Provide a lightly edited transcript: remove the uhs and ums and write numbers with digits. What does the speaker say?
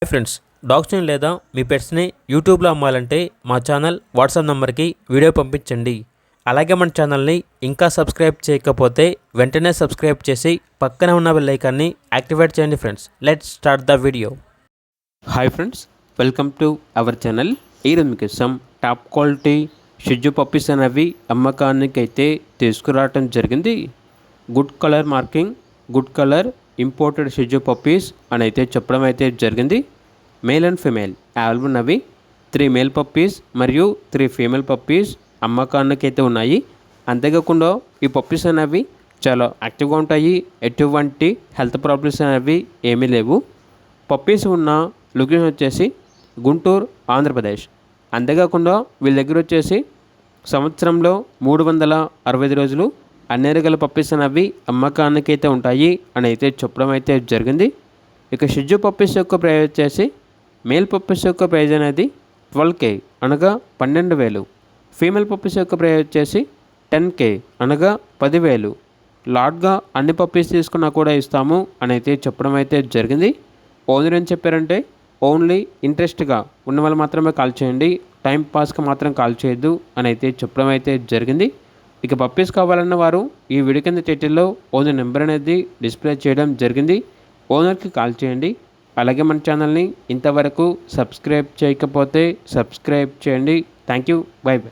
Hi friends, డాగ్స్ని లేదా మీ పెట్స్ని యూట్యూబ్లో అమ్మాలంటే మా ఛానల్ వాట్సాప్ నెంబర్కి వీడియో పంపించండి. అలాగే మన ఛానల్ని ఇంకా సబ్స్క్రైబ్ చేయకపోతే వెంటనే సబ్స్క్రైబ్ చేసి పక్కనే ఉన్న బెల్ ఐకాన్ని యాక్టివేట్ చేయండి. Friends, let's start the video. Hi friends, welcome to our channel. ఈరోజు మీకోసం టాప్ క్వాలిటీ షిజు పప్పీస్ అనేవి అమ్మకానికి అయితే తీసుకురావటం జరిగింది. Good colour marking, good colour imported షిజు పప్పీస్ అని అయితే చెప్పడం అయితే జరిగింది. మేల్ అండ్ ఫీమేల్ అవైలబుల్ ఉన్నవి. 3 మేల్ పప్పీస్ మరియు 3 ఫీమేల్ పప్పీస్ అమ్మకానికి అయితే ఉన్నాయి. అంతేకాకుండా ఈ పప్పీస్ అనేవి చాలా యాక్టివ్గా ఉంటాయి. ఎటువంటి హెల్త్ ప్రాబ్లమ్స్ అనేవి ఏమీ లేవు. పప్పీస్ ఉన్న లొకేషన్ వచ్చేసి గుంటూరు, ఆంధ్రప్రదేశ్. అంతేకాకుండా వీళ్ళ దగ్గర వచ్చేసి సంవత్సరంలో 365 రోజులు అన్ని రకాల పప్పీస్ అనేవి అమ్మకానికి అయితే ఉంటాయి అని అయితే చెప్పడం అయితే జరిగింది. ఇక షిజు పప్పీస్ యొక్క ప్రైస్ వచ్చేసి మేల్ పప్పీస్ యొక్క ప్రైజ్ అనేది 12K అనగా 12,000. ఫీమేల్ పప్పీస్ యొక్క ప్రైజ్ వచ్చేసి 10K అనగా 10,000. లాట్గా అన్ని పప్పీస్ తీసుకున్నా కూడా ఇస్తాము అని అయితే చెప్పడం అయితే జరిగింది. ఓనర్ ఏం చెప్పారంటే ఓన్లీ ఇంట్రెస్ట్గా ఉన్న వాళ్ళు మాత్రమే కాల్ చేయండి, టైం పాస్కి మాత్రం కాల్ చేయొద్దు అని అయితే చెప్పడం అయితే జరిగింది. ఇక పప్పీస్ కావాలన్న వారు ఈ వీడియో కింద టైటిల్లో ఓనర్ నెంబర్ అనేది డిస్ప్లే చేయడం జరిగింది. ఓనర్కి కాల్ చేయండి. అలాగే మన ఛానల్ని ఇంతవరకు సబ్స్క్రైబ్ చేయకపోతే సబ్స్క్రైబ్ చేయండి. Thank you, by by.